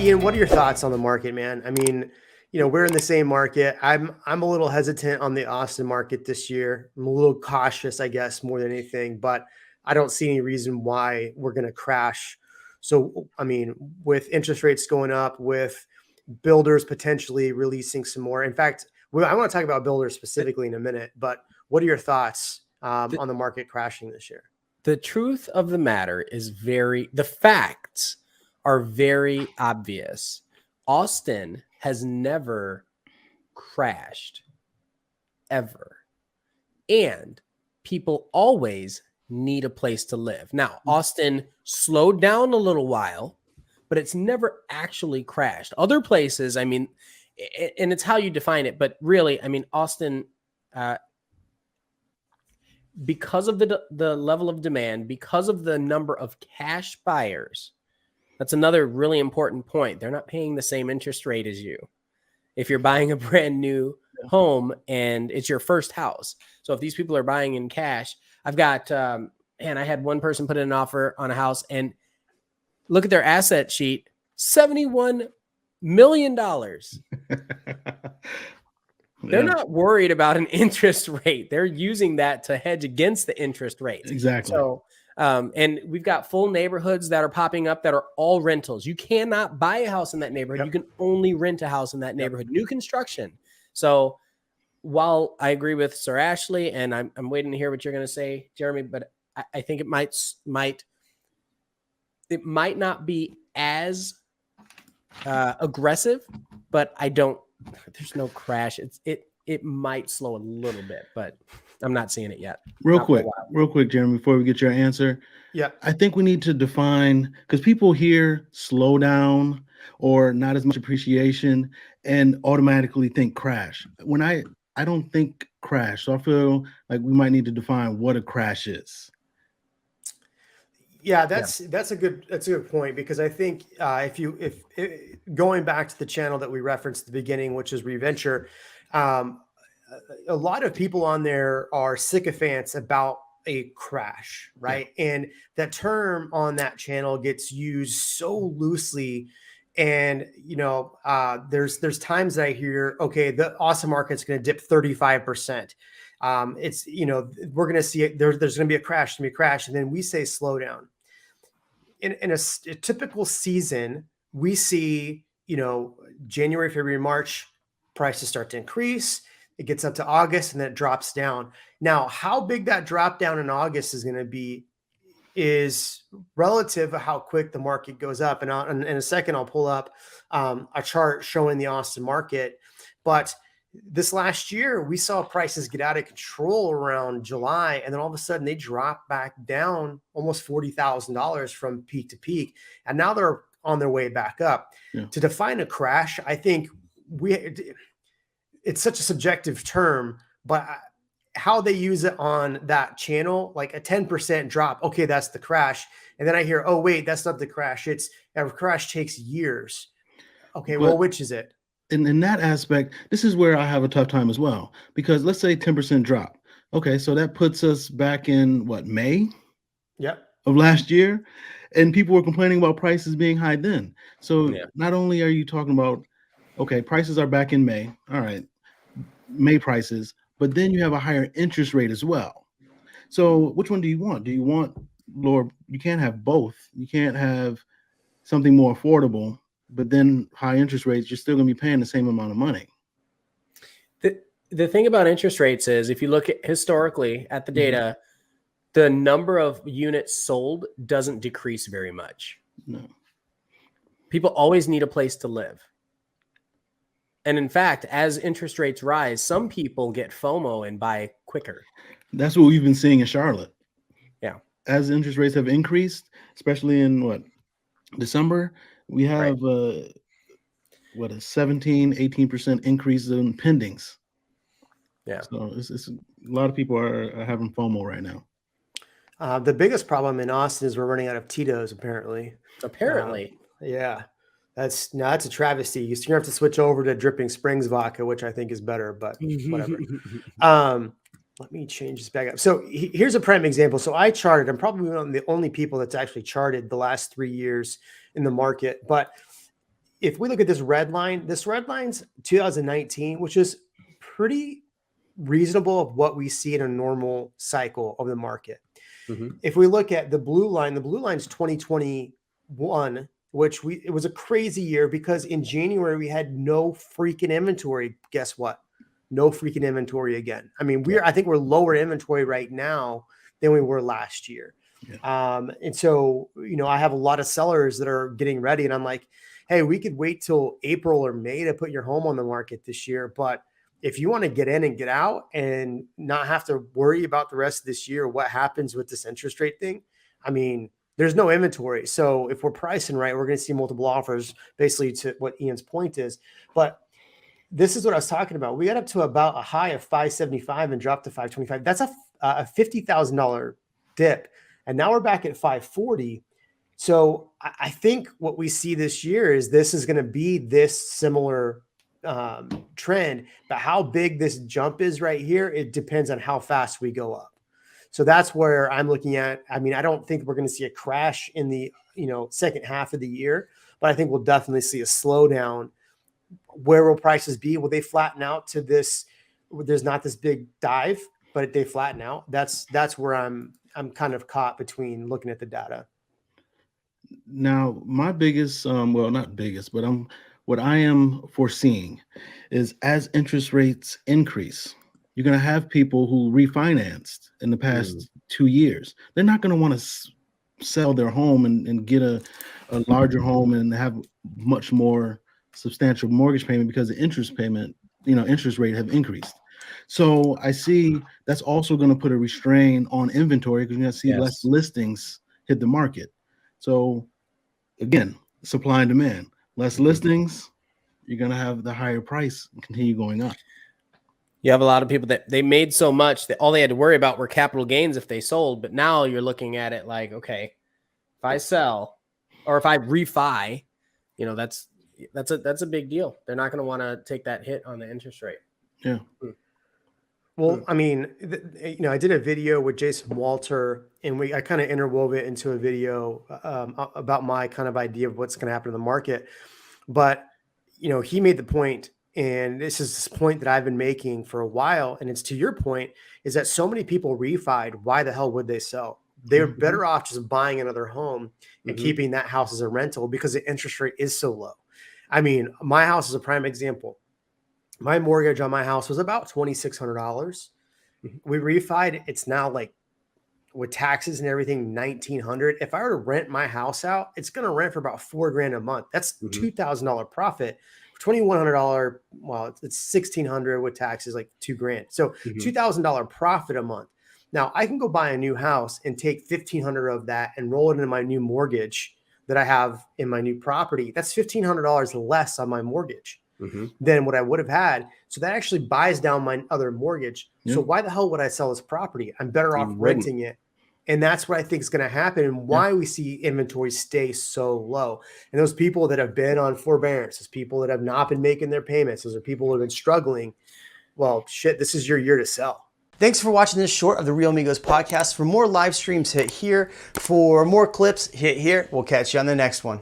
Ian, what are your thoughts on the market, man? I mean, we're in the same market. I'm a little hesitant on the Austin market this year. I'm a little cautious, I guess, more than anything, but I don't see any reason why we're going to crash. So, I mean, with interest rates going up, with builders potentially releasing some more. In fact, I want to talk about builders specifically in a minute, but what are your thoughts on the market crashing this year? The truth of the matter is the facts are very obvious. Austin has never crashed, ever. And people always need a place to live. Now, Austin slowed down a little while, but it's never actually crashed. Other places, I mean, and it's how you define it, but really, I mean, Austin, because of the level of demand, because of the number of cash buyers, that's another really important point. They're not paying the same interest rate as you if you're buying a brand new home and it's your first house. So if these people are buying in cash, I've got, I had one person put in an offer on a house and look at their asset sheet, $71 million. They're not worried about an interest rate. They're using that to hedge against the interest rate. Exactly. So, and we've got full neighborhoods that are popping up that are all rentals. You cannot buy a house in that neighborhood. Yep. You can only rent a house in that neighborhood, new construction. So while I agree with Sir Ashley, and I'm waiting to hear what you're going to say, Jeremy, but I think it might not be as aggressive, but there's no crash. It might slow a little bit, but I'm not seeing it yet. Real quick, Jeremy, before we get your answer. Yeah. I think we need to define, because people hear slow down or not as much appreciation and automatically think crash. When I don't think crash. So I feel like we might need to define what a crash is. Yeah, that's a good point, because I think if going back to the channel that we referenced at the beginning, which is Reventure, a lot of people on there are sycophants about a crash, right? Yeah. And that term on that channel gets used so loosely. And, there's times that I hear, okay, the Austin market's going to dip 35%. It's, we're going to see it. There's going to be a crash, and then we say slow down. In a typical season, we see, January, February, March, prices start to increase. It gets up to August and then it drops down. Now, how big that drop down in August is going to be is relative to how quick the market goes up. And in a second, I'll pull up a chart showing the Austin market. But this last year, we saw prices get out of control around July, and then all of a sudden they drop back down almost $40,000 from peak to peak. And now they're on their way back up. Yeah. To define a crash, I think it's such a subjective term, but how they use it on that channel, like a 10% drop, okay, that's the crash. And then I hear, oh, wait, that's not the crash. A crash takes years. Okay, well, which is it? In that aspect, this is where I have a tough time as well, because let's say 10% drop. Okay, so that puts us back in May? Yep. Of last year, and people were complaining about prices being high then. So not only are you talking about, okay, prices are back in May, all right, May prices, but then you have a higher interest rate as well. So which one do you want? Do you want lower? You can't have both. You can't have something more affordable, but then high interest rates, you're still going to be paying the same amount of money. The thing about interest rates is, if you look at historically at the data, the number of units sold doesn't decrease very much. No. People always need a place to live. And in fact, as interest rates rise, some people get FOMO and buy quicker. That's what we've been seeing in Charlotte. Yeah. As interest rates have increased, especially in December, we have a 17-18% increase in pendings. Yeah. So it's a lot of people are having FOMO right now. The biggest problem in Austin is we're running out of Tito's, apparently. Yeah. That's a travesty. You're going to have to switch over to Dripping Springs vodka, which I think is better, but whatever. Let me change this back up. So here's a prime example. So I charted. I'm probably one of the only people that's actually charted the last 3 years in the market. But if we look at this red line's 2019, which is pretty reasonable of what we see in a normal cycle of the market. If we look at the blue line's 2021, which it was a crazy year because in January we had no freaking inventory. Guess what? No freaking inventory again. I mean, I think we're lower inventory right now than we were last year. Yeah. And so, I have a lot of sellers that are getting ready and I'm like, hey, we could wait till April or May to put your home on the market this year. But if you want to get in and get out and not have to worry about the rest of this year, what happens with this interest rate thing? I mean, there's no inventory. So if we're pricing right, we're going to see multiple offers, basically to what Ian's point is. But this is what I was talking about. We got up to about a high of 575 and dropped to 525. That's a $50,000 dip. And now we're back at 540. So I think what we see this year is this is going to be this similar trend, but how big this jump is right here, it depends on how fast we go up. So that's where I'm looking at. I mean, I don't think we're going to see a crash in the second half of the year, but I think we'll definitely see a slowdown. Where will prices be? Will they flatten out to this? There's not this big dive, but they flatten out. That's where I'm kind of caught between looking at the data. Now, my biggest, well, not biggest, but what I am foreseeing is as interest rates increase, you're going to have people who refinanced in the past 2 years. They're not going to want to sell their home and get a larger home and have much more substantial mortgage payment because the interest rate have increased. So I see that's also going to put a restraint on inventory because you're going to see less listings hit the market. So again, supply and demand, less listings, you're going to have the higher price continue going up. You have a lot of people that they made so much that all they had to worry about were capital gains if they sold. But now you're looking at it like, okay, if I sell or if I refi, that's a big deal. They're not going to want to take that hit on the interest rate. Yeah. Well, I mean, I did a video with Jason Walter, and I kind of interwove it into a video about my kind of idea of what's going to happen in the market. But, he made the point, and this is this point that I've been making for a while, and it's to your point, is that so many people refied. Why the hell would they sell? They're better off just buying another home and keeping that house as a rental because the interest rate is so low. I mean, my house is a prime example. My mortgage on my house was about $2,600. We refied. It's now like with taxes and everything, $1,900. If I were to rent my house out, it's going to rent for about $4,000 a month. That's $2,000 profit. $2,100. Well, it's $1,600 with taxes, like $2,000. So $2,000 profit a month. Now I can go buy a new house and take $1,500 of that and roll it into my new mortgage that I have in my new property. That's $1,500 less on my mortgage than what I would have had. So that actually buys down my other mortgage. So why the hell would I sell this property? I'm better off renting it. And that's what I think is going to happen and why we see inventory stay so low. And those people that have been on forbearance, those people that have not been making their payments, those are people who have been struggling. Well, shit, this is your year to sell. Thanks for watching this short of the Real Amigos podcast. For more live streams, hit here. For more clips, hit here. We'll catch you on the next one.